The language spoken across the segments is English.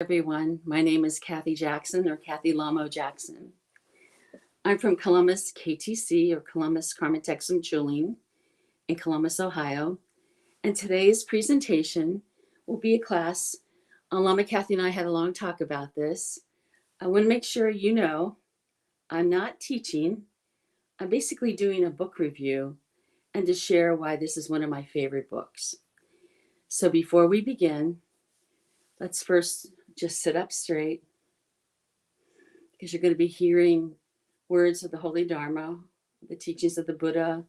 Everyone. My name is Cathy Jackson or Cathy Lhamo Jackson. I'm from Columbus, KTC or Columbus Carmen Texum Chuling in Columbus, Ohio. And today's presentation will be a class. Lama Cathy and I had a long talk about this. I want to make sure you know I'm not teaching. I'm basically doing a book review and to share why this is one of my favorite books. So before we begin, let's first just sit up straight because you're going to be hearing words of the Holy Dharma, the teachings of the Buddha.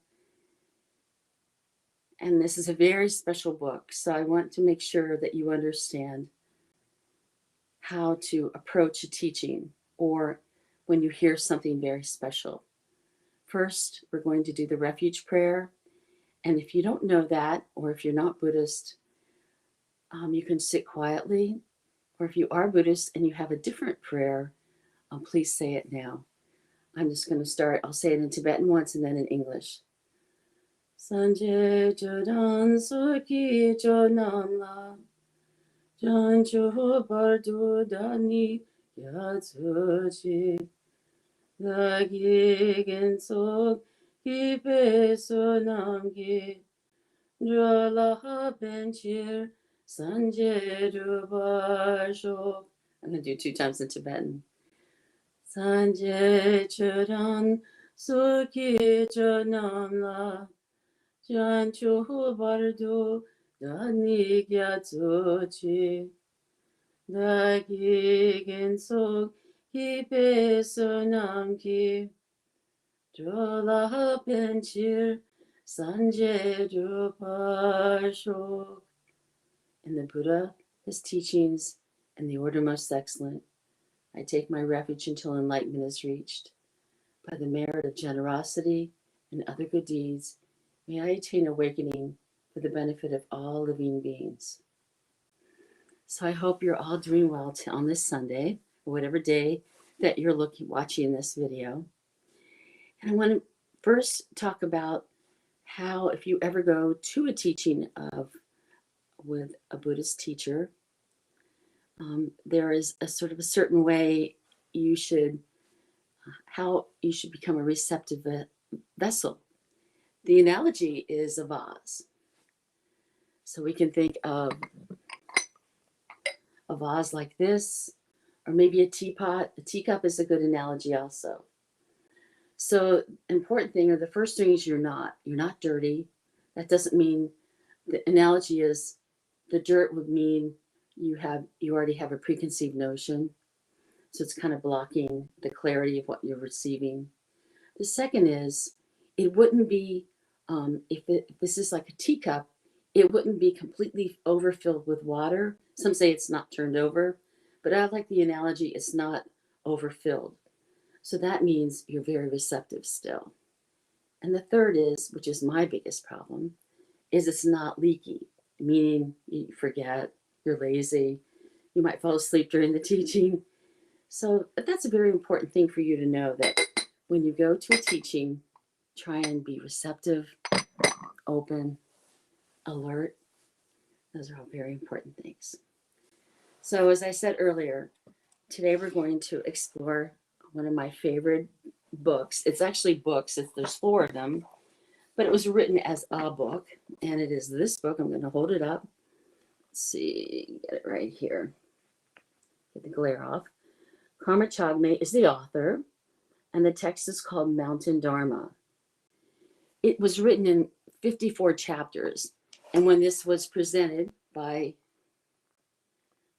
And this is a very special book. So I want to make sure that you understand how to approach a teaching or when you hear something very special. First, we're going to do the refuge prayer. And if you don't know that, or if you're not Buddhist, you can sit quietly. Or if you are Buddhist and you have a different prayer, please say it now. I'm just going to start. I'll say it in Tibetan once and then in English. Sanje Jodan Soki Jonamla Jancho Bardu Dani Yatsuchi Lagi Gensok Kipe Sonamgi Jola Benchir Sanje Rubasho. I'm going to do 2 times in Tibetan. Sanje Chodan Soki Jonamla Jancho Bardu Dani Gyatsuchi Dagi Gensok Kipe Sonamki Jola Benchir Sanje Drupasho. In the Buddha, his teachings, and the order most excellent, I take my refuge until enlightenment is reached. By the merit of generosity and other good deeds, may I attain awakening for the benefit of all living beings. So I hope you're all doing well on this Sunday, or whatever day that you're watching this video. And I want to first talk about how, if you ever go to a teaching with a Buddhist teacher, there is a sort of a certain way how you should become a receptive vessel. The analogy is a vase. So we can think of a vase like this, or maybe a teapot. A teacup is a good analogy also. So important thing, or the first thing is you're not dirty. That doesn't mean, the analogy is the dirt would mean you already have a preconceived notion. So it's kind of blocking the clarity of what you're receiving. The second is, it wouldn't be, if this is like a teacup, it wouldn't be completely overfilled with water. Some say it's not turned over, but I like the analogy, it's not overfilled. So that means you're very receptive still. And the third is, which is my biggest problem, is it's not leaky, meaning you forget, you're lazy, you might fall asleep during the teaching. So that's a very important thing for you to know, that when you go to a teaching, try and be receptive, open, alert. Those are all very important things. So as I said earlier, today we're going to explore one of my favorite books. It's actually books. There's 4 of them, but it was written as a book, and it is this book. I'm going to hold it up. Let's see, get it right here. Get the glare off. Karma Chagme is the author, and the text is called Mountain Dharma. It was written in 54 chapters, and when this was presented by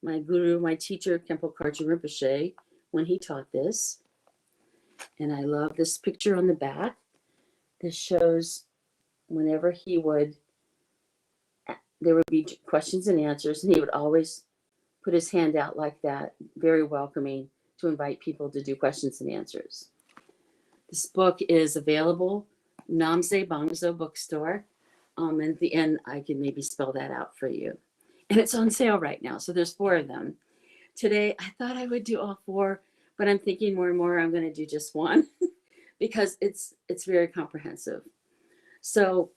my guru, my teacher, Khenpo Karchen Rinpoche, when he taught this, and I love this picture on the back. This shows whenever there would be questions and answers, and he would always put his hand out like that, very welcoming, to invite people to do questions and answers. This book is available, Namse Bangso bookstore. And at the end, I can maybe spell that out for you. And it's on sale right now, so there's 4 of them. Today, I thought I would do all 4, but I'm thinking more and more I'm going to do just 1 because it's very comprehensive. So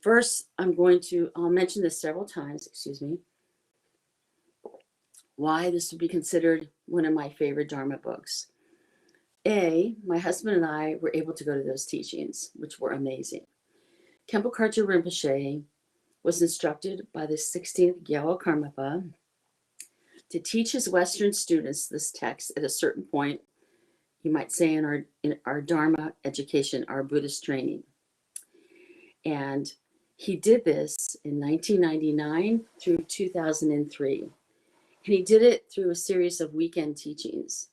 first, I'll mention this several times, excuse me. why this would be considered one of my favorite Dharma books. My husband and I were able to go to those teachings, which were amazing. Khenpo Karthar Rinpoche was instructed by the 16th Gyalwa Karmapa to teach his Western students this text at a certain point, you might say in our Dharma education, our Buddhist training. And he did this in 1999 through 2003. And he did it through a series of weekend teachings.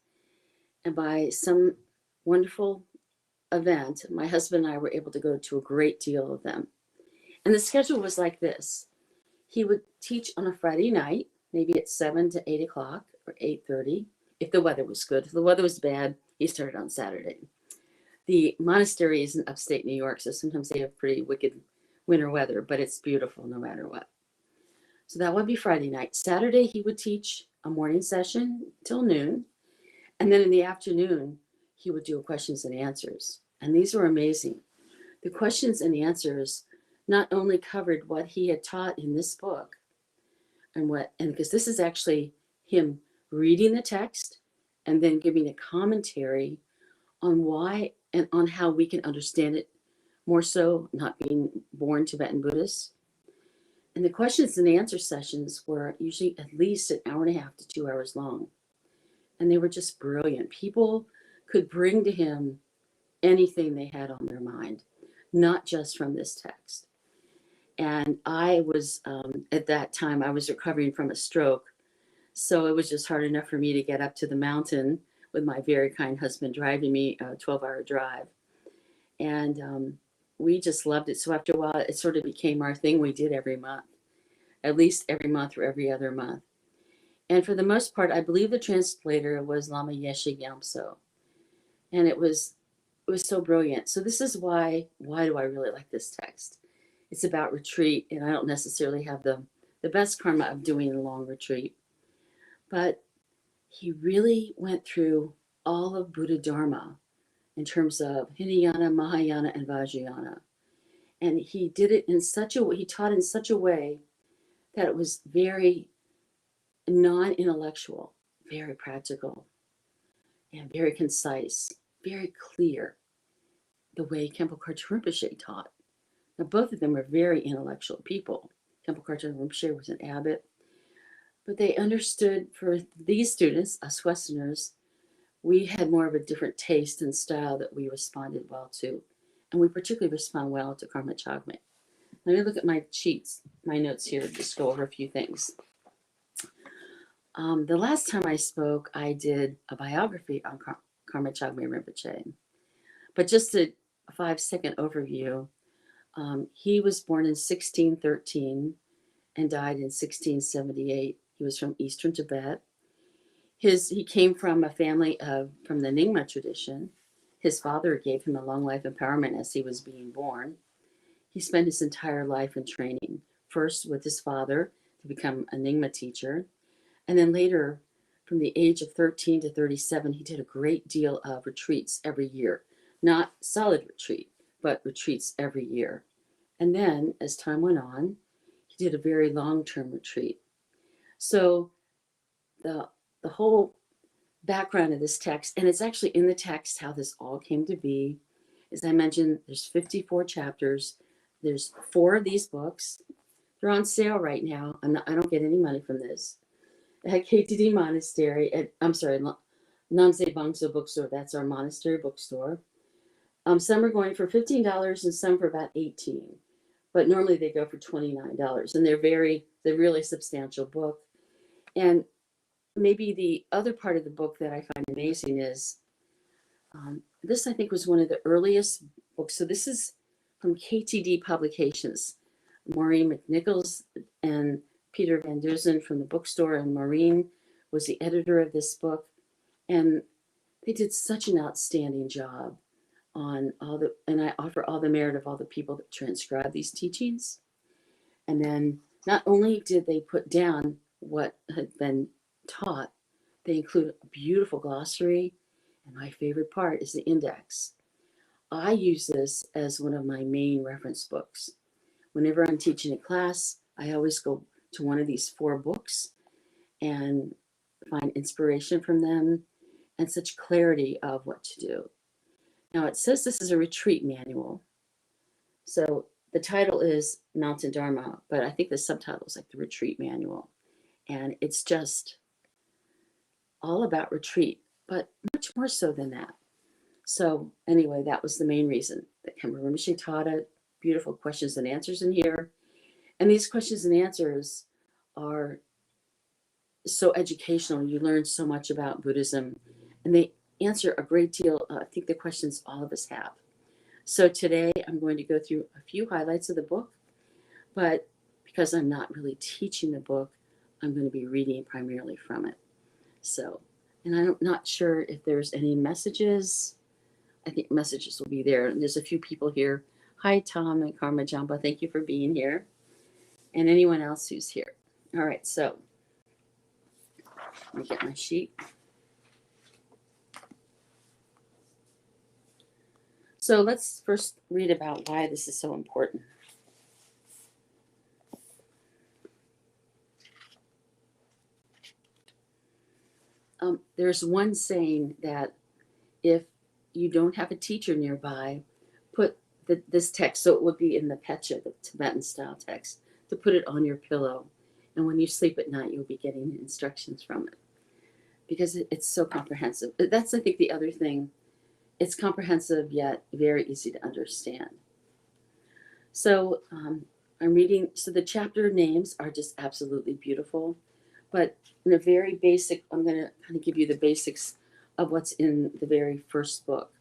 And by some wonderful event, my husband and I were able to go to a great deal of them. And the schedule was like this. He would teach on a Friday night, maybe at 7 to 8 o'clock or 8:30, if the weather was good. If the weather was bad, he started on Saturday. The monastery is in upstate New York, so sometimes they have pretty wicked winter weather, but it's beautiful no matter what. So that would be Friday night. Saturday, he would teach a morning session till noon. And then in the afternoon, he would do questions and answers. And these were amazing. The questions and answers not only covered what he had taught in this book, and because this is actually him reading the text and then giving a commentary on why and on how we can understand it more so, not being born Tibetan Buddhists. And the questions and answer sessions were usually at least an hour and a half to 2 hours long. And they were just brilliant. People could bring to him anything they had on their mind, not just from this text. And I was, at that time, I was recovering from a stroke. So it was just hard enough for me to get up to the mountain with my very kind husband driving me a 12-hour drive. And we just loved it. So after a while, it sort of became our thing we did every month, at least every month or every other month. And for the most part, I believe the translator was Lama Yeshe Gyamtso. And it was so brilliant. So this is why do I really like this text? It's about retreat, and I don't necessarily have the best karma of doing a long retreat. But he really went through all of Buddha Dharma in terms of Hinayana, Mahayana, and Vajrayana. And he did it in such a way, he taught in such a way that it was very non-intellectual, very practical, and very concise, very clear, the way Khenpo Karthar Rinpoche taught. Now, both of them were very intellectual people. Khenpo Karthar Rinpoche was an abbot, but they understood, for these students, us Westerners, we had more of a different taste and style that we responded well to. And we particularly respond well to Karma Chagme. Let me look at my sheets, my notes here, just go over a few things. The last time I spoke, I did a biography on Karma Chagme Rinpoche. But just a 5-second overview, he was born in 1613 and died in 1678. He was from Eastern Tibet. He came from a family from the Nyingma tradition. His father gave him a long life empowerment as he was being born. He spent his entire life in training, first with his father to become a Nyingma teacher, and then later, from the age of 13 to 37, he did a great deal of retreats every year. Not solid retreat, but retreats every year. And then, as time went on, he did a very long-term retreat. So the whole background of this text, and it's actually in the text how this all came to be. As I mentioned, there's 54 chapters. There's 4 of these books. They're on sale right now. I don't get any money from this. At KTD Monastery, Namse Bangso Bookstore, that's our monastery bookstore. Some are going for $15 and some for about $18. But normally they go for $29. And they're really substantial book. And maybe the other part of the book that I find amazing is, this I think was one of the earliest books. So this is from KTD Publications. Maureen McNichols and Peter Van Dusen from the bookstore, and Maureen was the editor of this book. And they did such an outstanding job on and I offer all the merit of all the people that transcribe these teachings. And then not only did they put down what had been taught, they include a beautiful glossary. And my favorite part is the index. I use this as one of my main reference books. Whenever I'm teaching a class, I always go to one of these 4 books, and find inspiration from them, and such clarity of what to do. Now, it says this is a retreat manual. So the title is Mountain Dharma, but I think the subtitle is like the retreat manual. And it's just all about retreat, but much more so than that. So anyway, that was the main reason that Khenpo Rinpoche taught it. Beautiful questions and answers in here. And these questions and answers are so educational. You learn so much about Buddhism, and they answer a great deal, I think, the questions all of us have. So today I'm going to go through a few highlights of the book, but because I'm not really teaching the book, I'm going to be reading primarily from it. So, and I'm not sure if there's any messages. I think messages will be there. And there's a few people here. Hi, Tom and Karma Jamba. Thank you for being here. And anyone else who's here. All right, so let me get my sheet. So let's first read about why this is so important. There's one saying that if you don't have a teacher nearby, put this text, so it would be in the Pecha, the Tibetan style text, to put it on your pillow. And when you sleep at night, you'll be getting instructions from it because it's so comprehensive. That's, I think, the other thing. It's comprehensive, yet very easy to understand. So I'm reading, so the chapter names are just absolutely beautiful. But in a very basic, I'm going to kind of give you the basics of what's in the very first book.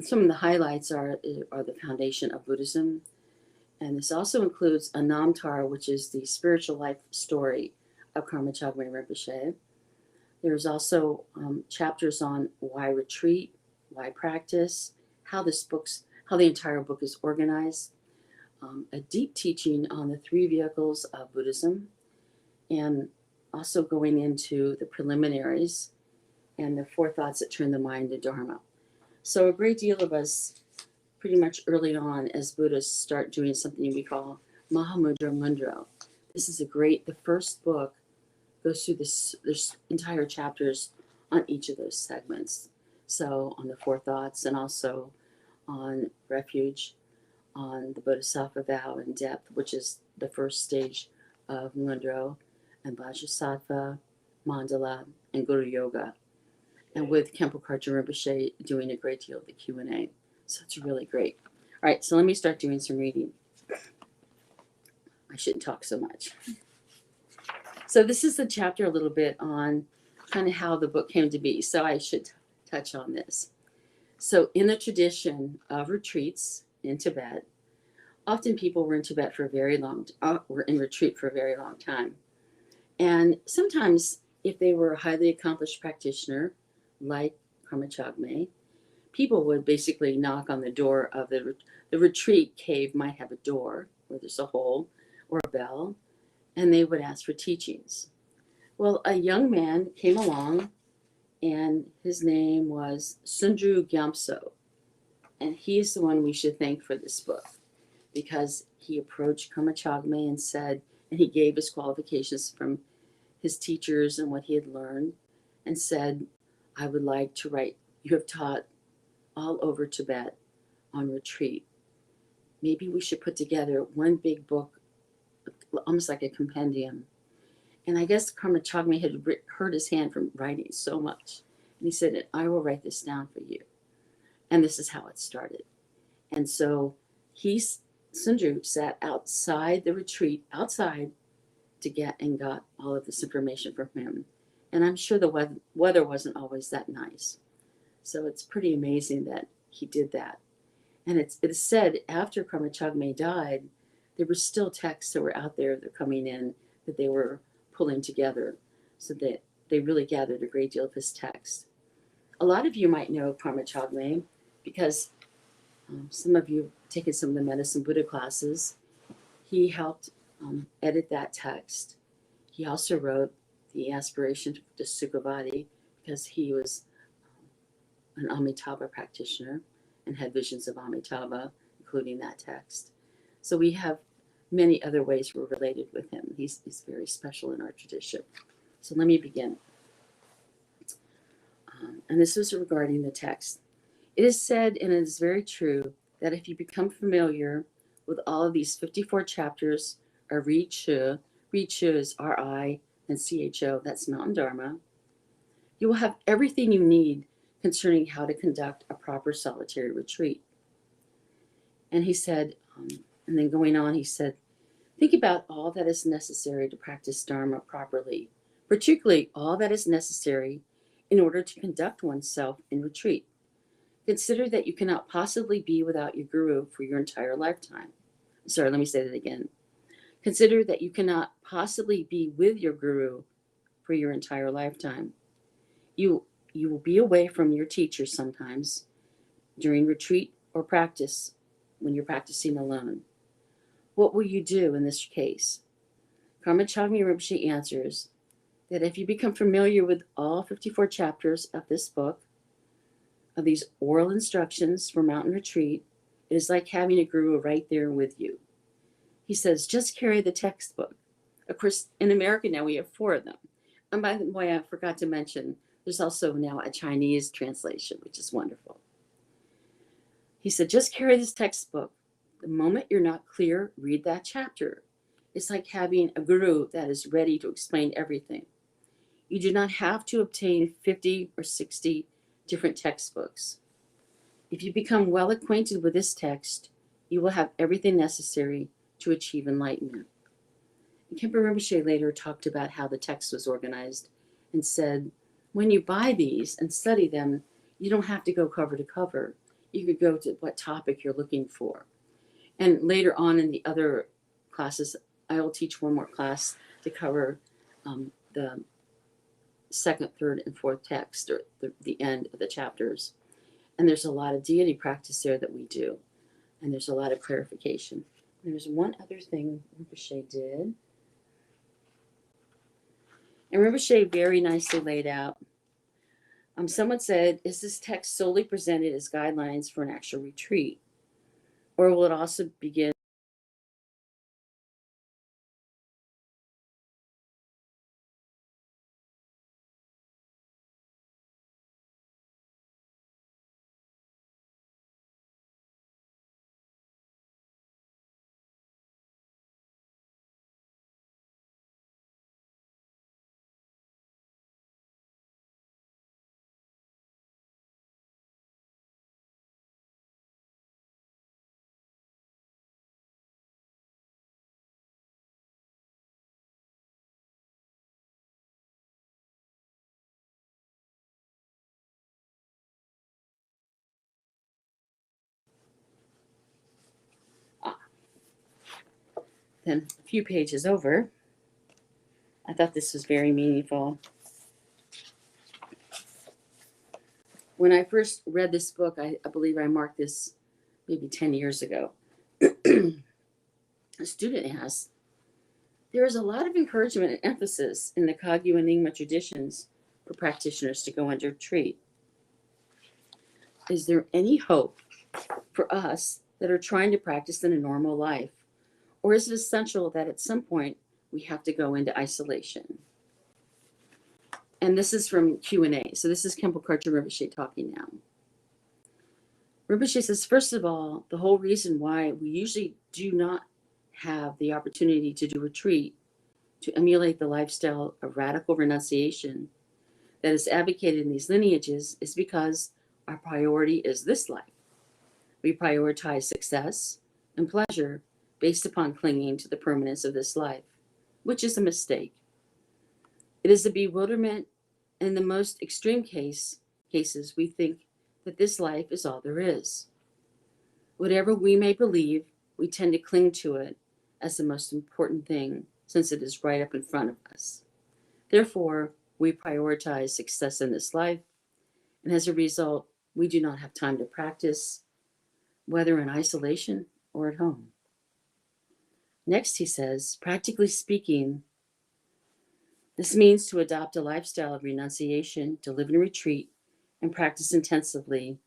Some of the highlights are the foundation of Buddhism. And this also includes a Namtar, which is the spiritual life story of Karma Chagme Rinpoche. There's also chapters on why retreat, why practice, how the entire book is organized, a deep teaching on the three vehicles of Buddhism, and also going into the preliminaries and the four thoughts that turn the mind to Dharma. So a great deal of us, pretty much early on as Buddhists, start doing something we call Mahamudra Mundro. This is the first book goes through there's entire chapters on each of those segments. So on the four thoughts and also on refuge, on the Bodhisattva vow in depth, which is the first stage of Mundro, and Vajrasattva, Mandala, and Guru Yoga. And with Khenpo Karja Rinpoche doing a great deal of the Q&A. So it's really great. All right, so let me start doing some reading. I shouldn't talk so much. So this is the chapter a little bit on kind of how the book came to be. So I should touch on this. So in the tradition of retreats in Tibet, often people were in Tibet for were in retreat for a very long time. And sometimes if they were a highly accomplished practitioner, like Karma Chagme, people would basically knock on the door of the retreat cave might have a door where there's a hole or a bell, and they would ask for teachings. Well, a young man came along, and his name was Sundru Gyamtso, and he is the one we should thank for this book, because he approached Karma Chagme and said, and he gave his qualifications from his teachers and what he had learned, and said, I would like to write, you have taught all over Tibet on retreat. Maybe we should put together one big book, almost like a compendium. And I guess Karma Chagme had hurt his hand from writing so much. And he said, I will write this down for you. And this is how it started. And so Sundru sat outside the retreat, to got all of this information from him. And I'm sure the weather wasn't always that nice. So it's pretty amazing that he did that. And it is said after Karma Chagme died, there were still texts that were out there that were coming in that they were pulling together, so that they really gathered a great deal of his text. A lot of you might know Karma Chagme because some of you have taken some of the Medicine Buddha classes. He helped edit that text. He also wrote the Aspiration to Sukhavati because he was an Amitabha practitioner and had visions of Amitabha, including that text. So we have many other ways we're related with him. He's very special in our tradition. So let me begin. And this was regarding the text. It is said, and it is very true, that if you become familiar with all of these 54 chapters of Richu, Richu is R-I and C-H-O, that's Mountain Dharma, you will have everything you need concerning how to conduct a proper solitary retreat. And he said, and then going on, he said, think about all that is necessary to practice Dharma properly, particularly all that is necessary in order to conduct oneself in retreat. Consider that you cannot possibly be without your guru for your entire lifetime. Sorry, let me say that again. Consider that you cannot possibly be with your guru for your entire lifetime. You will be away from your teacher sometimes during retreat or practice when you're practicing alone. What will you do in this case? Karma Chagmi Rinpoche answers that if you become familiar with all 54 chapters of this book, of these oral instructions for mountain retreat, it is like having a guru right there with you. He says, just carry the textbook. Of course, in America now we have 4 of them. And by the way, I forgot to mention, there's also now a Chinese translation, which is wonderful. He said, just carry this textbook. The moment you're not clear, read that chapter. It's like having a guru that is ready to explain everything. You do not have to obtain 50 or 60 different textbooks. If you become well acquainted with this text, you will have everything necessary to achieve enlightenment. And Khenpo Rinpoche later talked about how the text was organized and said, when you buy these and study them, you don't have to go cover to cover. You could go to what topic you're looking for. And later on in the other classes, I will teach one more class to cover the second, third, and fourth text, or the end of the chapters. And there's a lot of deity practice there that we do. And there's a lot of clarification. There's one other thing Rinpoche did. And Rinpoche very nicely laid out. Someone said, is this text solely presented as guidelines for an actual retreat? Or will it also begin then a few pages over? I thought this was very meaningful. When I first read this book, I believe I marked this maybe 10 years ago. A student asked, there is a lot of encouragement and emphasis in the Kagyu and Nyingma traditions for practitioners to go under retreat. Is there any hope for us that are trying to practice in a normal life? Or is it essential that at some point we have to go into isolation? And this is from Q&A. So this is Khenpo Kartra Rinpoche talking now. Rinpoche says, first of all, the whole reason why we usually do not have the opportunity to do retreat, to emulate the lifestyle of radical renunciation that is advocated in these lineages, is because our priority is this life. We prioritize success and pleasure based upon clinging to the permanence of this life, which is a mistake. It is a bewilderment, and in the most extreme cases, we think that this life is all there is. Whatever we may believe, we tend to cling to it as the most important thing, since it is right up in front of us. Therefore, we prioritize success in this life, and as a result, we do not have time to practice, whether in isolation or at home. Next, he says, practically speaking, this means to adopt a lifestyle of renunciation, to live in retreat, and practice intensively.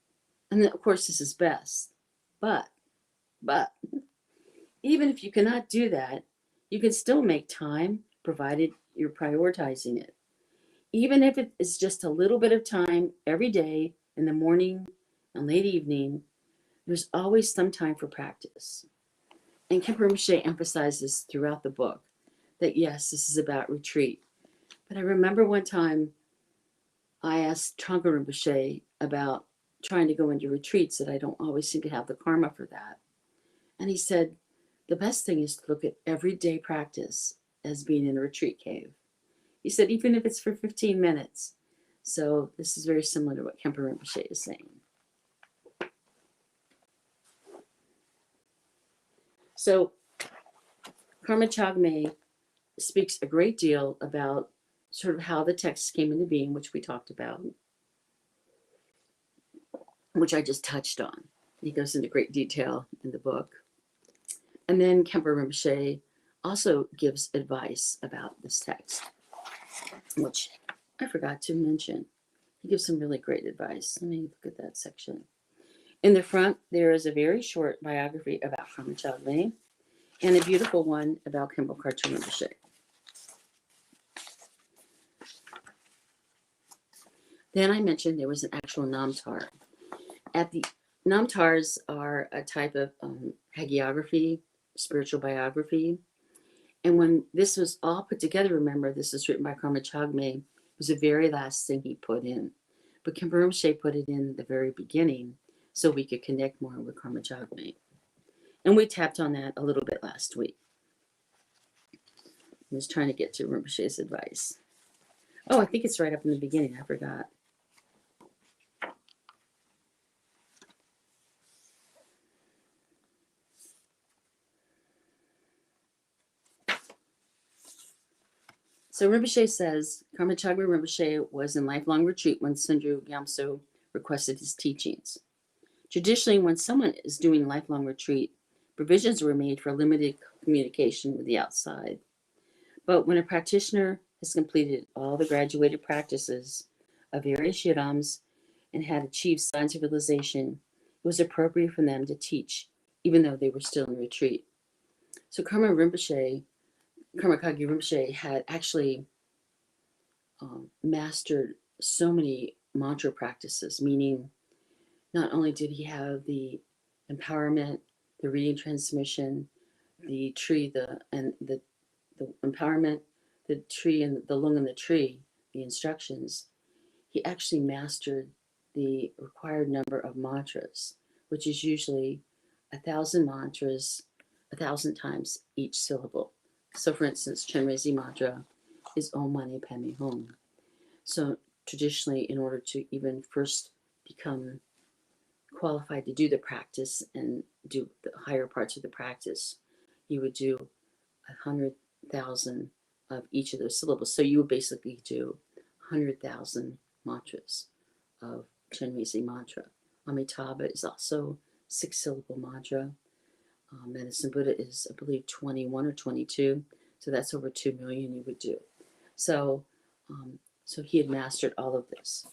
And of course, this is best. But, even if you cannot do that, you can still make time, provided you're prioritizing it. Even if it is just a little bit of time every day in the morning and late evening, there's always some time for practice. And Khenpo Rinpoche emphasizes throughout the book that yes, this is about retreat. But I remember one time I asked Trungpa Rinpoche about trying to go into retreats, that I don't always seem to have the karma for that. And he said, the best thing is to look at everyday practice as being in a retreat cave. He said, even if it's for 15 minutes. So this is very similar to what Khenpo Rinpoche is saying. So Karma Chagme speaks a great deal about sort of how the text came into being, which we talked about, which I just touched on. He goes into great detail in the book. And then Khenpo Rinpoche also gives advice about this text, which I forgot to mention. He gives some really great advice. Let me look at that section. In the front, there is a very short biography about Karma Chagme and a beautiful one about Khenpo Karthar Rinpoche. Then I mentioned there was an actual namtar. Namtars are a type of hagiography, spiritual biography. And when this was all put together, remember, this is written by Karma Chagme, it was the very last thing he put in. But Khenpo Rinpoche put it in the very beginning so we could connect more with Karma Chagme. And we tapped on that a little bit last week. I was trying to get to Rinpoche's advice. Oh, I think it's right up in the beginning. I forgot. So Rinpoche says, Karma Chagme Rinpoche was in lifelong retreat when Sundru Gyamtso requested his teachings. Traditionally, when someone is doing lifelong retreat, provisions were made for limited communication with the outside. But when a practitioner has completed all the graduated practices of various yidams and had achieved signs of realization, it was appropriate for them to teach, even though they were still in retreat. So Karma Kagyu Rinpoche had actually mastered so many mantra practices, meaning not only did he have the empowerment, the reading transmission, the tree, the empowerment, the tree and the lung and the tree, the instructions, he actually mastered the required number of mantras, which is usually 1,000 mantras, 1,000 times each syllable. So for instance, Chenrezig mantra is Om Mani Padme Hum. So traditionally, in order to even first become qualified to do the practice and do the higher parts of the practice, you would do 100,000 of each of those syllables. So you would basically do 100,000 mantras of Chenrezig mantra. Amitabha is also 6-syllable mantra. Medicine Buddha is, I believe, 21 or 22. So that's over 2 million you would do. So he had mastered all of this.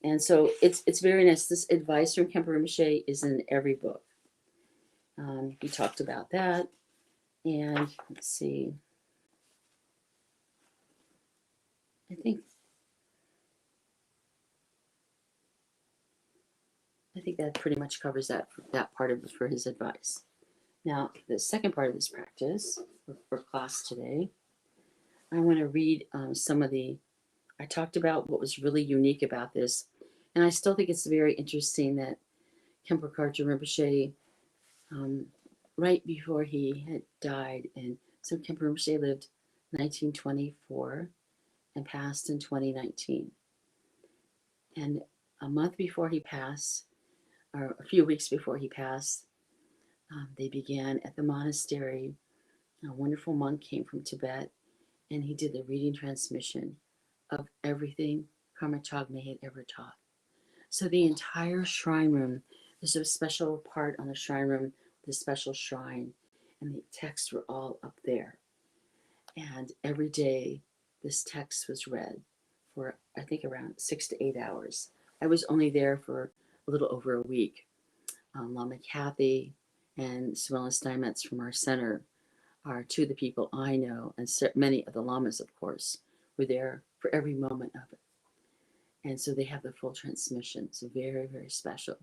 And so it's very nice. This advice from Khenpo Rinpoche is in every book. He talked about that. And let's see. I think that pretty much covers that part of it for his advice. Now, the second part of this practice for class today, I want to read some of I talked about what was really unique about this, and I still think it's very interesting that Khenpo Karthar Rinpoche, right before he had died, and so Khenpo Rinpoche lived 1924 and passed in 2019. And a month before he passed, or a few weeks before he passed, they began at the monastery. A wonderful monk came from Tibet, and he did the reading transmission of everything Karma Chagme had ever taught. So the entire shrine room, there's a special part on the shrine room, the special shrine, and the texts were all up there. And every day, this text was read for, I think, around 6 to 8 hours. I was only there for a little over a week. Lama Cathy and Swellen Steinmetz from our center are two of the people I know, and many of the lamas, of course, were there for every moment of it. And so they have the full transmission. So very, very special.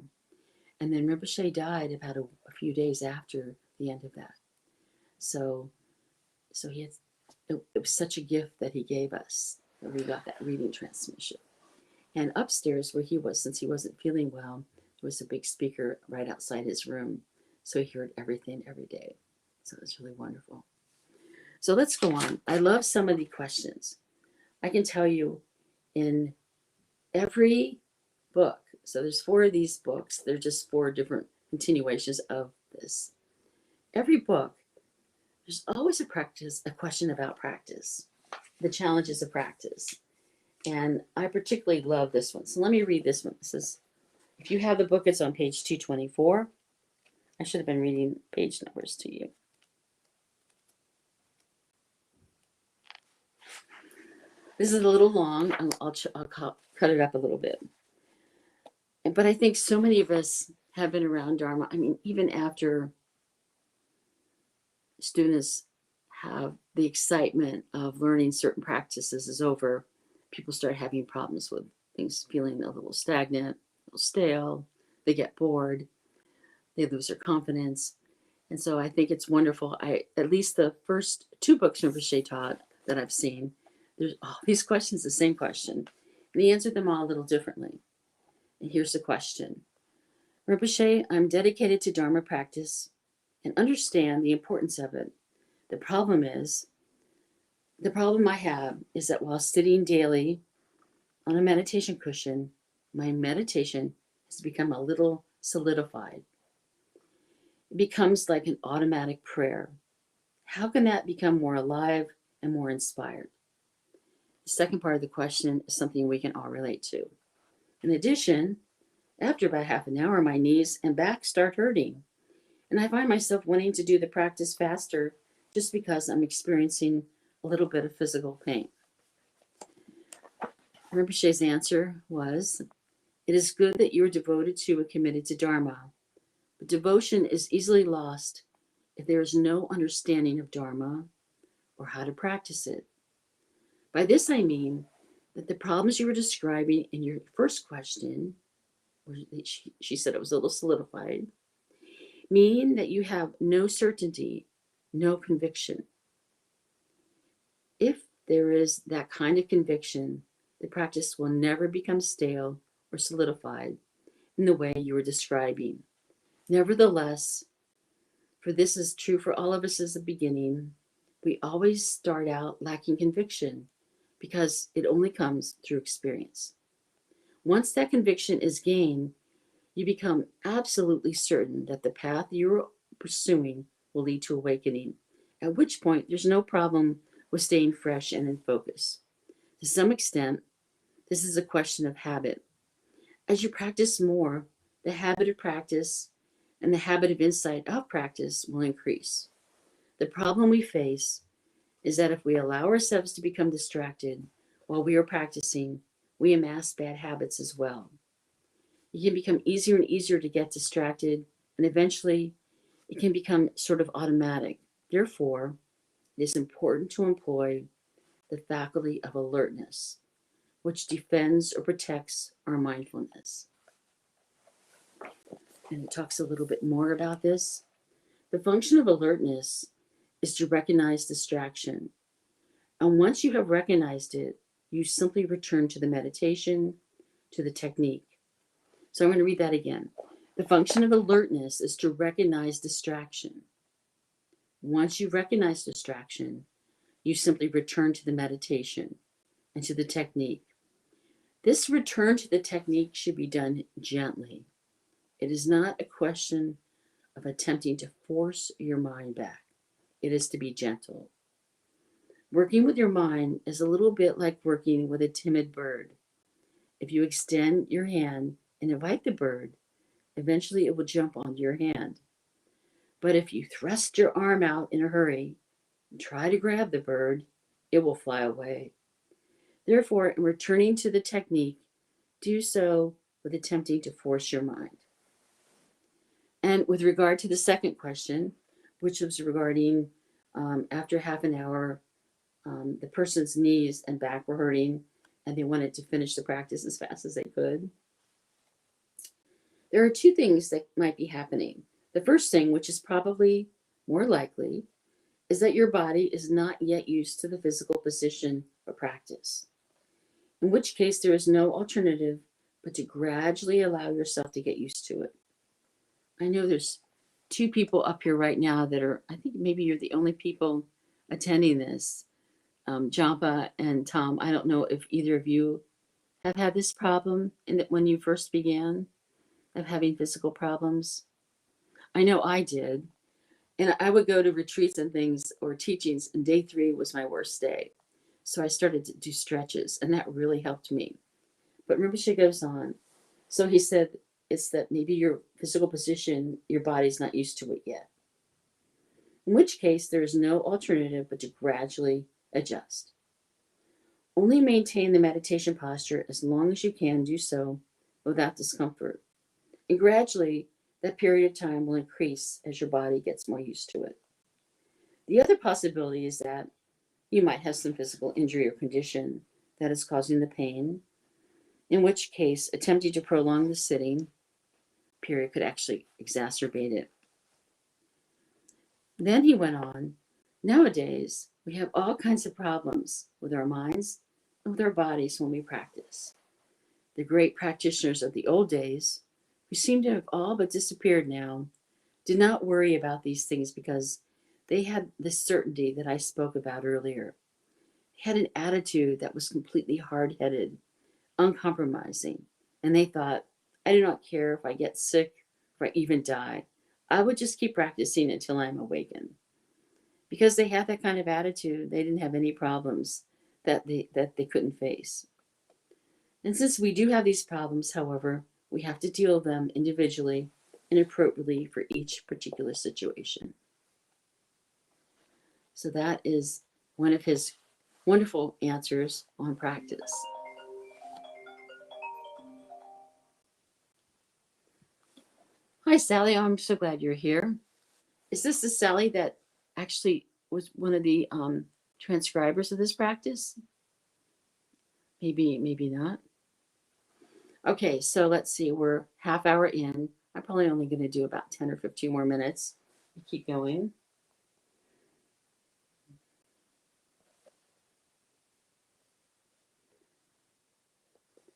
And then Rinpoche died about a few days after the end of that. So he had, it was such a gift that he gave us that we got that reading transmission. And upstairs where he was, since he wasn't feeling well, there was a big speaker right outside his room. So he heard everything every day. So it was really wonderful. So let's go on. I love some of the questions. I can tell you in every book, so there's 4 of these books. They're just 4 different continuations of this. Every book, there's always a question about practice, the challenges of practice. And I particularly love this one. So let me read this one. It says, if you have the book, it's on page 224. I should have been reading page numbers to you. This is a little long. I'll cut it up a little bit. But I think so many of us have been around Dharma. I mean, even after students have the excitement of learning certain practices is over, people start having problems with things, feeling a little stagnant, a little stale. They get bored. They lose their confidence. And so I think it's wonderful. At least the first 2 books Rinpoche taught that I've seen, there's all these questions, the same question. And he answered them all a little differently. And here's the question. Rinpoche, I'm dedicated to Dharma practice and understand the importance of it. The problem I have is that while sitting daily on a meditation cushion, my meditation has become a little solidified. It becomes like an automatic prayer. How can that become more alive and more inspired? The second part of the question is something we can all relate to. In addition, after about half an hour, my knees and back start hurting, and I find myself wanting to do the practice faster just because I'm experiencing a little bit of physical pain. Rinpoche's answer was, it is good that you are devoted to and committed to Dharma, but devotion is easily lost if there is no understanding of Dharma or how to practice it. By this I mean that the problems you were describing in your first question, where she said it was a little solidified, mean that you have no certainty, no conviction. If there is that kind of conviction, the practice will never become stale or solidified in the way you were describing. Nevertheless, for this is true for all of us as a beginning, we always start out lacking conviction because it only comes through experience. Once that conviction is gained, you become absolutely certain that the path you're pursuing will lead to awakening, at which point there's no problem with staying fresh and in focus. To some extent, this is a question of habit. As you practice more, the habit of practice and the habit of insight of practice will increase. The problem we face is that if we allow ourselves to become distracted while we are practicing, we amass bad habits as well. It can become easier and easier to get distracted, and eventually it can become sort of automatic. Therefore, it is important to employ the faculty of alertness, which defends or protects our mindfulness. And it talks a little bit more about this. The function of alertness is to recognize distraction. And once you have recognized it, you simply return to the meditation, to the technique. So I'm going to read that again. The function of alertness is to recognize distraction. Once you recognize distraction, you simply return to the meditation and to the technique. This return to the technique should be done gently. It is not a question of attempting to force your mind back. It is to be gentle. Working with your mind is a little bit like working with a timid bird. If you extend your hand and invite the bird, eventually it will jump onto your hand. But if you thrust your arm out in a hurry and try to grab the bird, it will fly away. Therefore, in returning to the technique, do so with attempting to force your mind. And with regard to the second question, which was regarding after half an hour, the person's knees and back were hurting, and they wanted to finish the practice as fast as they could. There are two things that might be happening. The first thing, which is probably more likely, is that your body is not yet used to the physical position for practice, in which case there is no alternative but to gradually allow yourself to get used to it. I know there's two people up here right now that are, I think maybe you're the only people attending this, Jampa and Tom. I don't know if either of you have had this problem when you first began of having physical problems. I know I did. And I would go to retreats and things or teachings, and day 3 was my worst day. So I started to do stretches, and that really helped me. But Rinpoche goes on. So he said, it's that maybe your physical position, your body's not used to it yet. In which case, there is no alternative but to gradually adjust. Only maintain the meditation posture as long as you can do so without discomfort. And gradually, that period of time will increase as your body gets more used to it. The other possibility is that you might have some physical injury or condition that is causing the pain, in which case attempting to prolong the sitting period could actually exacerbate it. Then he went on, nowadays we have all kinds of problems with our minds and with our bodies when we practice. The great practitioners of the old days, who seem to have all but disappeared now, did not worry about these things because they had the certainty that I spoke about earlier. They had an attitude that was completely hard-headed, uncompromising, and they thought, I do not care if I get sick, if I even die. I would just keep practicing until I'm awakened. Because they had that kind of attitude, they didn't have any problems that they couldn't face. And since we do have these problems, however, we have to deal with them individually and appropriately for each particular situation. So that is one of his wonderful answers on practice. Hi, Sally. I'm so glad you're here. Is this the Sally that actually was one of the transcribers of this practice? Maybe not. Okay, so let's see. We're half hour in. I'm probably only going to do about 10 or 15 more minutes. Keep going.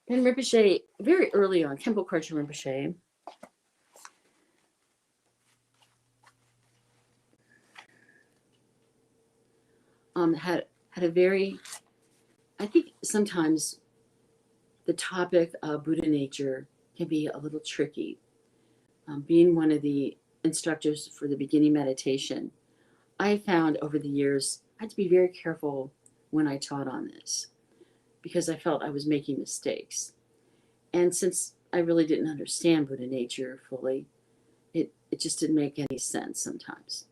And Rinpoche, very early on, Khenpo Karchen Rinpoche, had a very, I think sometimes the topic of Buddha nature can be a little tricky. Being one of the instructors for the beginning meditation, I found over the years I had to be very careful when I taught on this because I felt I was making mistakes. And since I really didn't understand Buddha nature fully, it just didn't make any sense sometimes.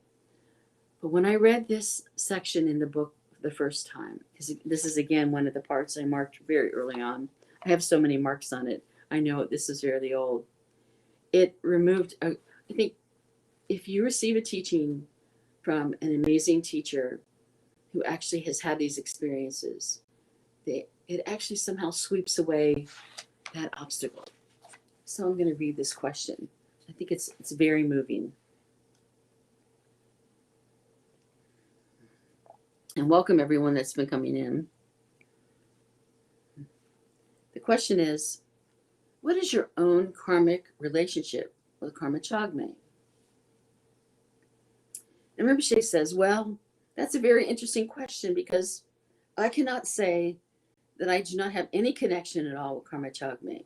But when I read this section in the book the first time, because this is again one of the parts I marked very early on, I have so many marks on it. I know this is fairly old. It removed, I think, if you receive a teaching from an amazing teacher who actually has had these experiences, it actually somehow sweeps away that obstacle. So I'm going to read this question. I think it's very moving. And welcome everyone that's been coming in. The question is, what is your own karmic relationship with Karma Chagme? And Rinpoche says, well, that's a very interesting question because I cannot say that I do not have any connection at all with Karma Chagme.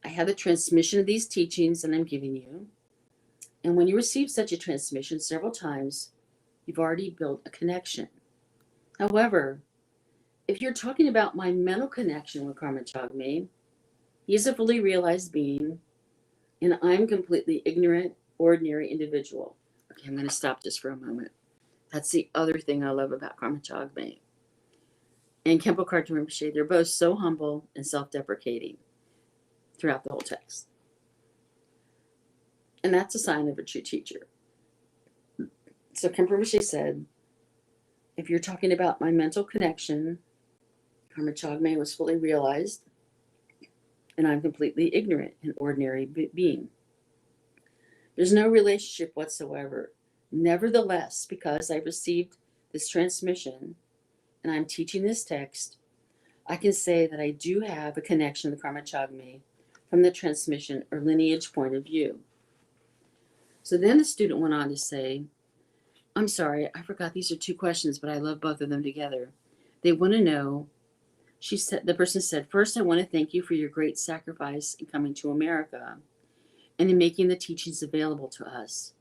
I have the transmission of these teachings that I'm giving you. And when you receive such a transmission several times, you've already built a connection. However, if you're talking about my mental connection with Karma Chagme, he is a fully realized being, and I'm completely ignorant, ordinary individual. Okay, I'm going to stop just for a moment. That's the other thing I love about Karma Chagme and Khenpo Karchen Rinpoche. They're both so humble and self-deprecating throughout the whole text. And that's a sign of a true teacher. So Khenpo Rinpoche said, If you're talking about my mental connection, Karma Chagme was fully realized, and I'm completely ignorant, an ordinary being. There's no relationship whatsoever. Nevertheless, because I've received this transmission and I'm teaching this text, I can say that I do have a connection with Karma Chagme from the transmission or lineage point of view. So then the student went on to say, I'm sorry, I forgot these are two questions, but I love both of them together. They want to know, the person said, first, I want to thank you for your great sacrifice in coming to America and in making the teachings available to us.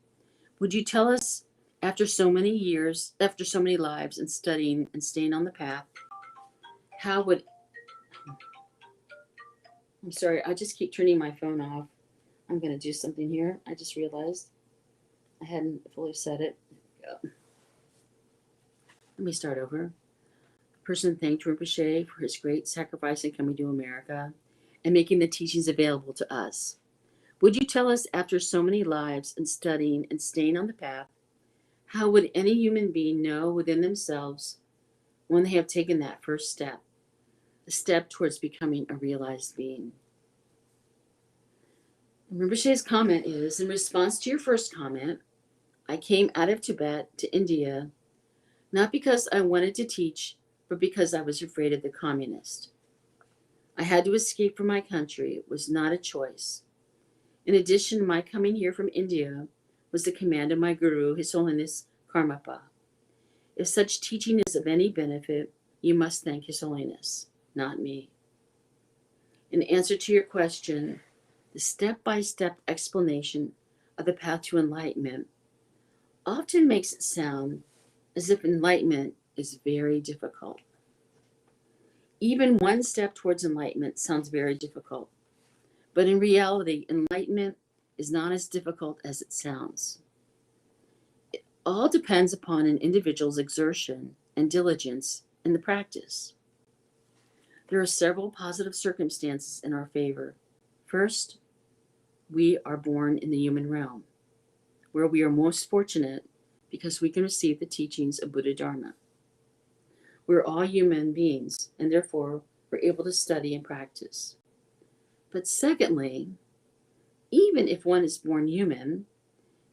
Would you tell us, after so many years, after so many lives and studying and staying on the path, how would, I'm sorry, I just keep turning my phone off. I'm going to do something here. I just realized I hadn't fully said it. Let me start over. The person thanked Rinpoche for his great sacrifice in coming to America and making the teachings available to us. Would you tell us, after so many lives and studying and staying on the path, how would any human being know within themselves when they have taken that first step, a step towards becoming a realized being? Rinpoche's comment is, in response to your first comment, I came out of Tibet to India, not because I wanted to teach, but because I was afraid of the communists. I had to escape from my country. It was not a choice. In addition, my coming here from India was the command of my guru, His Holiness Karmapa. If such teaching is of any benefit, you must thank His Holiness, not me. In answer to your question, the step-by-step explanation of the path to enlightenment often makes it sound as if enlightenment is very difficult. Even one step towards enlightenment sounds very difficult, but in reality, enlightenment is not as difficult as it sounds. It all depends upon an individual's exertion and diligence in the practice. There are several positive circumstances in our favor. First, we are born in the human realm, where we are most fortunate because we can receive the teachings of Buddha Dharma. We're all human beings, and therefore we're able to study and practice. But secondly, even if one is born human,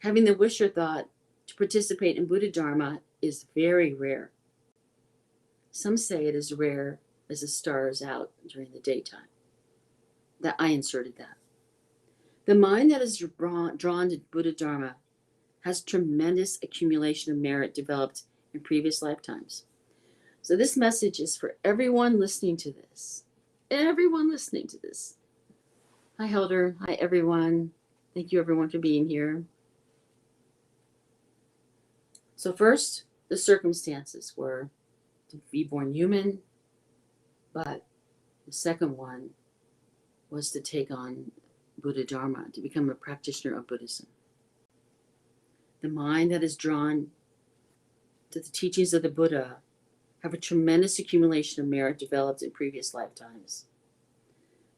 having the wish or thought to participate in Buddha Dharma is very rare. Some say it is rare as the stars out during the daytime. That I inserted that. The mind that is drawn to Buddha Dharma has tremendous accumulation of merit developed in previous lifetimes. So this message is for everyone listening to this. Everyone listening to this. Hi, Helder. Hi, everyone. Thank you, everyone, for being here. So first, the circumstances were to be born human, but the second one was to take on Buddha Dharma, to become a practitioner of Buddhism. The mind that is drawn to the teachings of the Buddha have a tremendous accumulation of merit developed in previous lifetimes.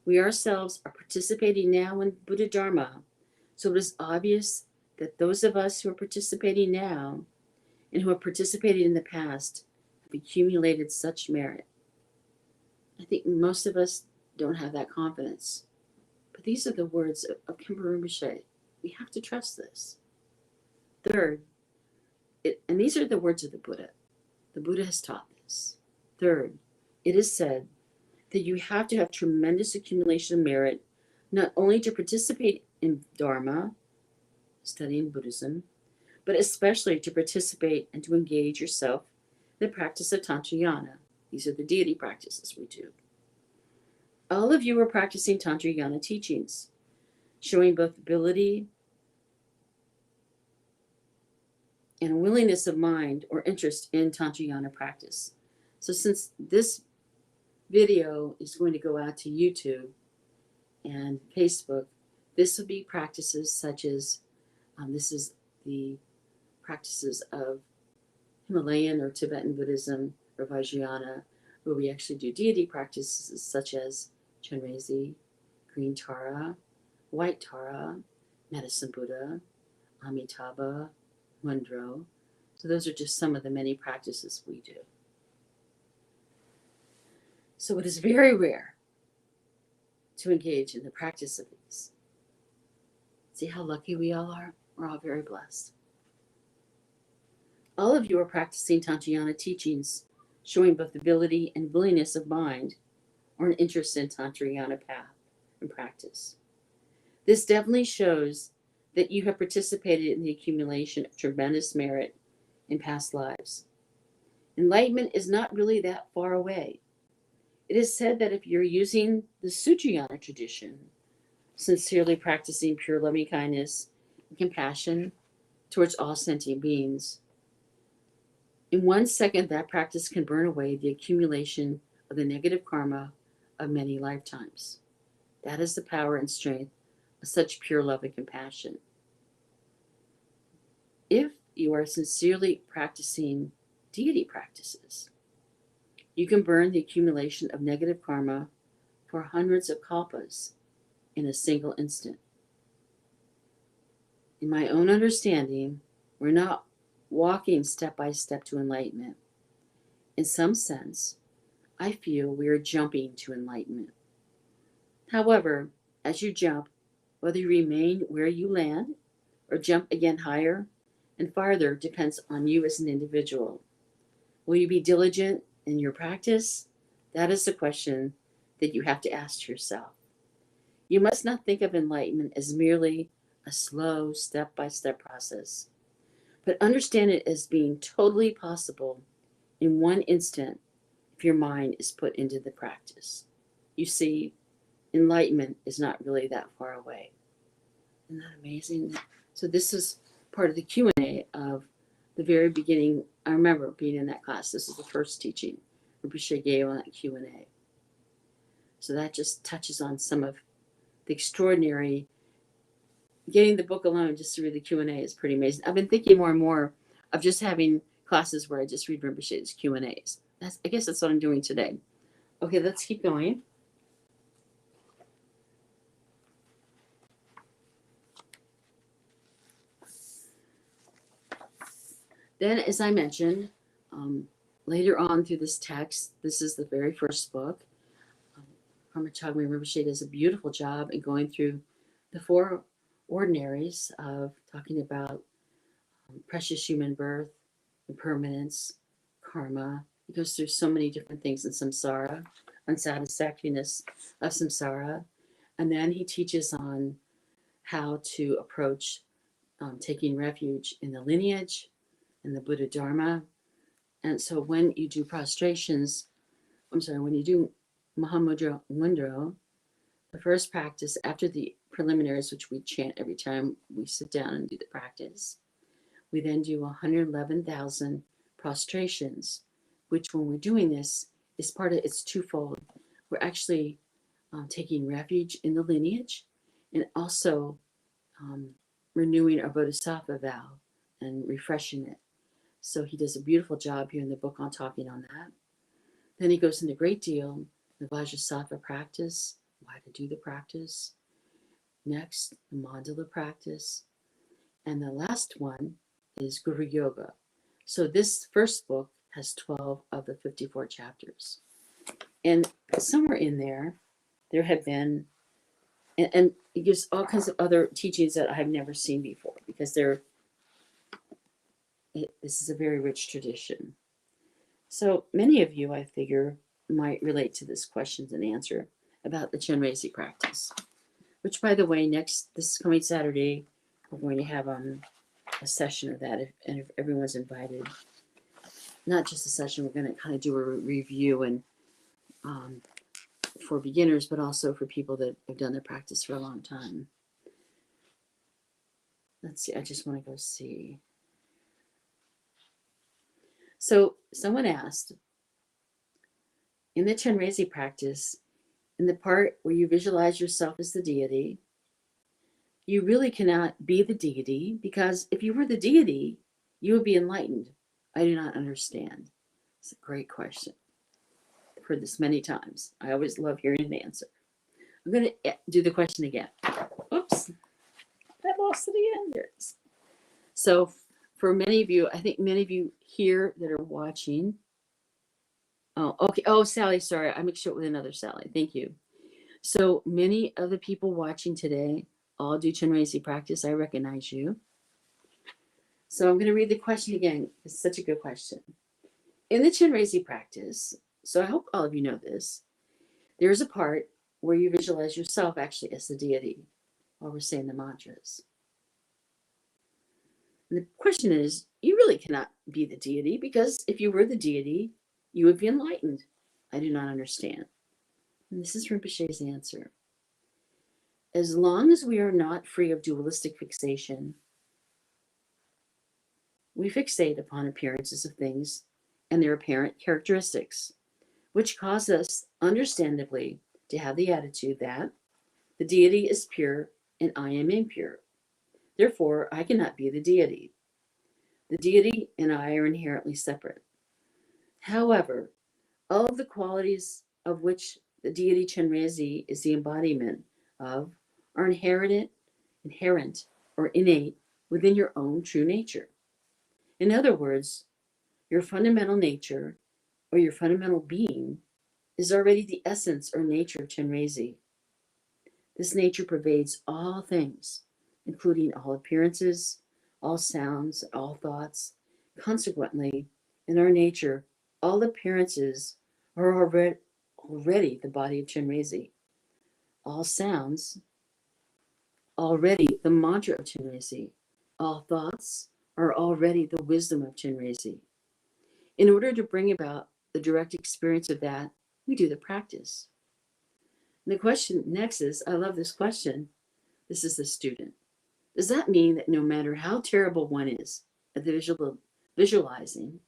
We ourselves are participating now in Buddha Dharma, so it is obvious that those of us who are participating now and who have participated in the past have accumulated such merit. I think most of us don't have that confidence. But these are the words of Khenpo Rinpoche. We have to trust this. Third, and these are the words of the Buddha. The Buddha has taught this. Third, it is said that you have to have tremendous accumulation of merit, not only to participate in Dharma, studying Buddhism, but especially to participate and to engage yourself in the practice of Tantrayana. These are the deity practices we do. All of you are practicing Tantrayana teachings, showing both ability and willingness of mind or interest in Tantrayana practice. So since this video is going to go out to YouTube and Facebook, this will be practices such as, this is the practices of Himalayan or Tibetan Buddhism or Vajrayana, where we actually do deity practices such as Chenrezig, Green Tara, White Tara, Medicine Buddha, Amitabha, Mundro, So those are just some of the many practices we do. So it is very rare to engage in the practice of these. See how lucky we all are? We're all very blessed. All of you are practicing Tantrayana teachings, showing both ability and willingness of mind, or an interest in Tantrayana path and practice. This definitely shows that you have participated in the accumulation of tremendous merit in past lives. Enlightenment is not really that far away. It is said that if you're using the Sutrayana tradition, sincerely practicing pure loving kindness and compassion towards all sentient beings, in 1 second that practice can burn away the accumulation of the negative karma of many lifetimes. That is the power and strength of such pure love and compassion. If you are sincerely practicing deity practices, you can burn the accumulation of negative karma for hundreds of kalpas in a single instant. In my own understanding, we're not walking step by step to enlightenment. In some sense, I feel we are jumping to enlightenment. However, as you jump, whether you remain where you land or jump again higher and farther depends on you as an individual. Will you be diligent in your practice? That is the question that you have to ask yourself. You must not think of enlightenment as merely a slow, step-by-step process, but understand it as being totally possible in one instant if your mind is put into the practice. You see, enlightenment is not really that far away. Isn't that amazing? So this is part of the Q&A of the very beginning. I remember being in that class. This is the first teaching Rinpoche gave on that Q&A. So that just touches on some of the extraordinary. Getting the book alone just to read the Q&A is pretty amazing. I've been thinking more and more of just having classes where I just read Rinpoche's Q&As. I guess that's what I'm doing today. Okay, let's keep going. Then, as I mentioned, later on through this text, this is the very first book. Parmachagmi Rinpoche does a beautiful job in going through the 4 ordinaries of talking about precious human birth, impermanence, karma. He goes through so many different things in samsara, unsatisfactoriness of samsara. And then he teaches on how to approach taking refuge in the lineage and the Buddha Dharma. And so when you do prostrations, when you do Mahamudra Mudra, the first practice after the preliminaries, which we chant every time we sit down and do the practice, we then do 111,000 prostrations, which when we're doing this is part of, it's twofold. We're actually taking refuge in the lineage and also renewing our bodhisattva vow and refreshing it. So he does a beautiful job here in the book on talking on that. Then he goes into a great deal the Vajrasattva practice, why to do the practice. Next, the mandala practice. And the last one is Guru Yoga. So this first book has 12 of the 54 chapters. And somewhere in there have been, and it gives all kinds of other teachings that I have never seen before because this is a very rich tradition. So many of you, I figure, might relate to this questions and answer about the Chenrezig practice, which, by the way, this coming Saturday, we're going to have a session of that, and if everyone's invited. Not just a session, we're going to kind of do a review and for beginners, but also for people that have done their practice for a long time. Let's see, I just want to go see. So someone asked, in the Chenrezig practice, in the part where you visualize yourself as the deity, you really cannot be the deity because if you were the deity, you would be enlightened. I do not understand. It's a great question. I've heard this many times. I always love hearing an answer. I'm going to do the question again. Oops. I lost it again. There it is. So for many of you, I think many of you here that are watching. Oh, okay. Oh, Sally, sorry. I mixed you up with another Sally. Thank you. So many of the people watching today all do Chenrezig practice. I recognize you. So I'm going to read the question again. It's such a good question. In the Chenrezig practice, so I hope all of you know this, there's a part where you visualize yourself actually as the deity while we're saying the mantras. And the question is, you really cannot be the deity, because if you were the deity, you would be enlightened. I do not understand. And this is Rinpoche's answer. As long as we are not free of dualistic fixation, we fixate upon appearances of things and their apparent characteristics, which cause us, understandably, to have the attitude that the deity is pure and I am impure. Therefore, I cannot be the deity. The deity and I are inherently separate. However, all of the qualities of which the deity Chenrezig is the embodiment of are inherent or innate within your own true nature. In other words, your fundamental nature or your fundamental being is already the essence or nature of Chenrezig. This nature pervades all things, including all appearances, all sounds, all thoughts. Consequently, in our nature, all appearances are already the body of Chenrezig. All sounds, already the mantra of Chenrezig. All thoughts are already the wisdom of Chenrezig. In order to bring about the direct experience of that, we do the practice. And the question next is, I love this question. This is the student. Does that mean that no matter how terrible one is at the visualizing,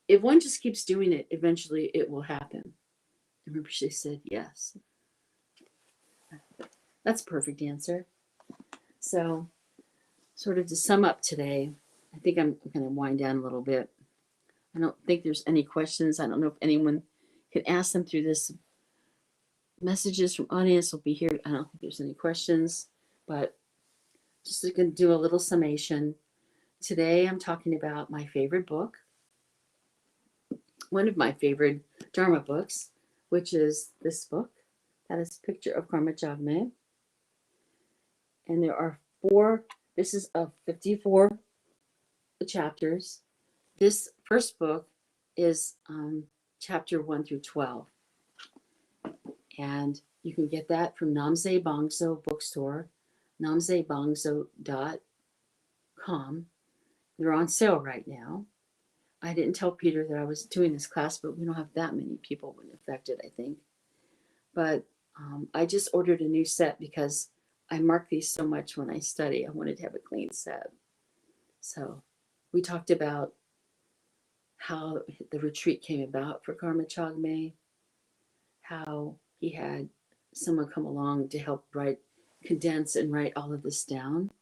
if one just keeps doing it, eventually it will happen? And Rinpoche said, yes. That's a perfect answer. So, sort of to sum up today, I think I'm going to wind down a little bit. I don't think there's any questions. I don't know if anyone can ask them through this. Messages from audience will be here. I don't think there's any questions, but just going to do a little summation. Today I'm talking about my favorite book, one of my favorite Dharma books, which is this book. That is a picture of Karma Jagme. And there are this is of 54 chapters. This first book is chapter 1 through 12. And you can get that from Namse Bangso bookstore, namsebangso.com. They're on sale right now. I didn't tell Peter that I was doing this class, but we don't have that many people affected, I think. But I just ordered a new set because I mark these so much when I study. I wanted to have a clean set. So we talked about how the retreat came about for Karma Chagme, how he had someone come along to help condense and write all of this down.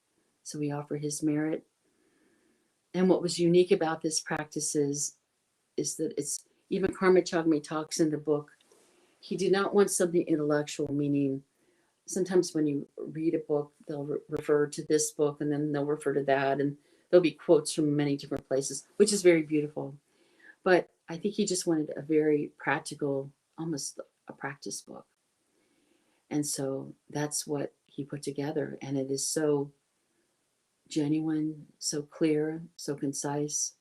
So we offer his merit. And what was unique about this practice is that it's, even Karma Chagme talks in the book, he did not want something intellectual, meaning sometimes when you read a book, they'll refer to this book and then they'll refer to that, and there'll be quotes from many different places, which is very beautiful. But I think he just wanted a very practical, almost a practice book. And so that's what he put together. And it is so genuine, so clear, so concise.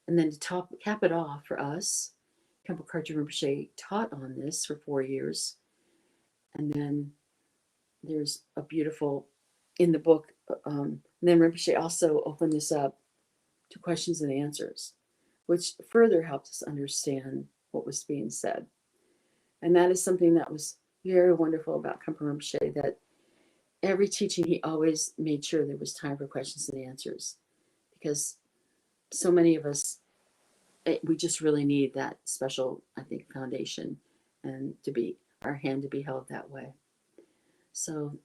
And then to cap it off for us, Khenpo Karthar Rinpoche taught on this for 4 years. And then there's a beautiful, in the book, and then Rinpoche also opened this up to questions and answers, which further helped us understand what was being said. And that is something that was very wonderful about Khenpo Rinpoche, that every teaching he always made sure there was time for questions and answers, because so many of us, we just really need that special, I think, foundation, and to be our hand to be held that way. So,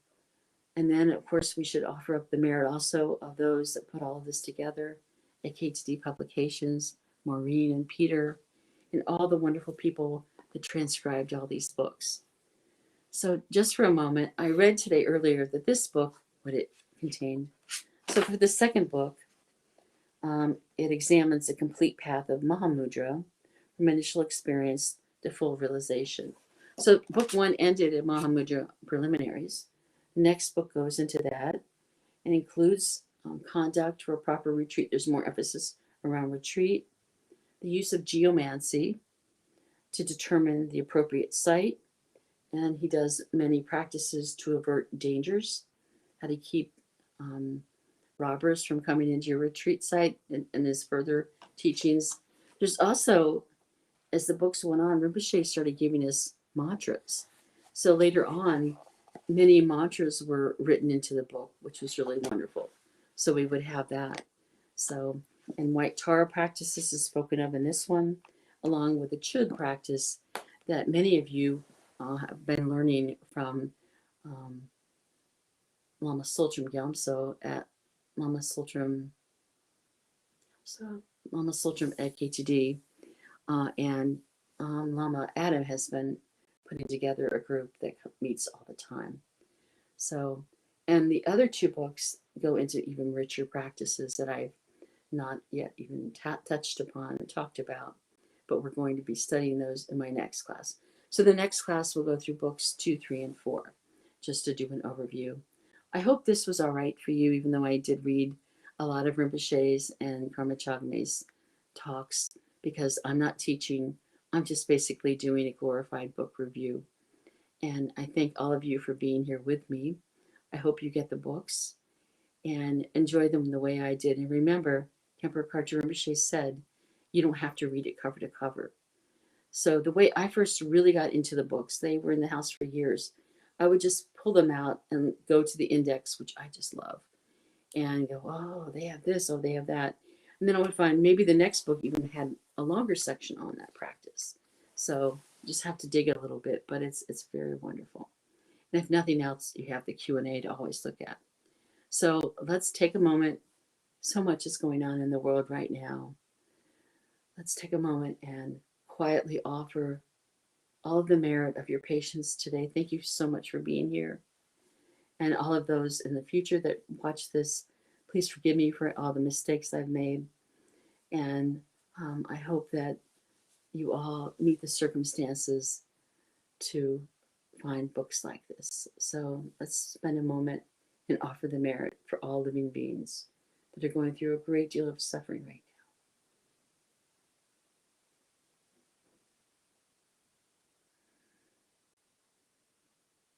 and then of course we should offer up the merit also of those that put all of this together, at KTD Publications, Maureen and Peter, and all the wonderful people that transcribed all these books. So just for a moment, I read today earlier that this book, what it contained. So for the second book, It examines the complete path of Mahamudra from initial experience to full realization. So, book one ended at Mahamudra preliminaries. The next book goes into that and includes conduct for a proper retreat. There's more emphasis around retreat, the use of geomancy to determine the appropriate site, and he does many practices to avert dangers, how to keep robbers from coming into your retreat site, and his further teachings. There's also, as the books went on, Rinpoche started giving us mantras. So later on, many mantras were written into the book, which was really wonderful. So we would have that. So, and white Tara practices is spoken of in this one, along with the Chud practice that many of you have been learning from Lama Tsultrim Gyaltso at Lama Tsultrim, so Lama Tsultrim at KTD, and Lama Adam has been putting together a group that meets all the time. So, and the other two books go into even richer practices that I've not yet even touched upon and talked about, but we're going to be studying those in my next class. So the next class will go through books 2, 3, and 4, just to do an overview. I hope this was all right for you, even though I did read a lot of Rinpoche's and Karma Chagme's talks, because I'm not teaching, I'm just basically doing a glorified book review. And I thank all of you for being here with me. I hope you get the books and enjoy them the way I did. And remember, Khenpo Karthar Rinpoche said, you don't have to read it cover to cover. So the way I first really got into the books, they were in the house for years. I would just pull them out and go to the index, which I just love, and go, oh, they have this, oh, they have that. And then I would find maybe the next book even had a longer section on that practice. So you just have to dig a little bit, but it's very wonderful. And if nothing else, you have the Q&A to always look at. So let's take a moment. So much is going on in the world right now. Let's take a moment and quietly offer all of the merit of your patience today. Thank you so much for being here. And all of those in the future that watch this, please forgive me for all the mistakes I've made. And I hope that you all meet the circumstances to find books like this. So let's spend a moment and offer the merit for all living beings that are going through a great deal of suffering right now.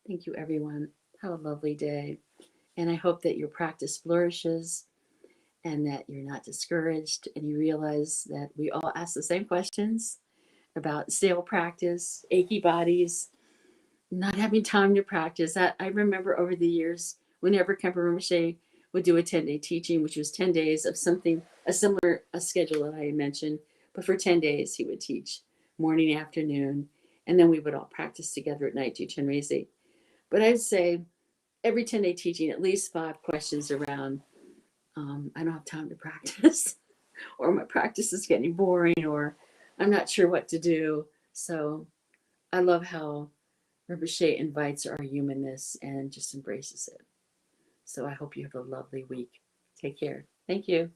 Thank you, everyone. Have a lovely day. And I hope that your practice flourishes and that you're not discouraged and you realize that we all ask the same questions about stale practice, achy bodies, not having time to practice. I remember over the years, whenever Khenpo Rinpoche would do a 10-day teaching, which was 10 days of something, a similar schedule that I mentioned, but for 10 days he would teach morning, afternoon, and then we would all practice together at night, do Chenrezig. But I'd say every 10-day teaching, at least 5 questions around, I don't have time to practice, or my practice is getting boring, or I'm not sure what to do. So I love how Rinpoche invites our humanness and just embraces it. So I hope you have a lovely week. Take care. Thank you.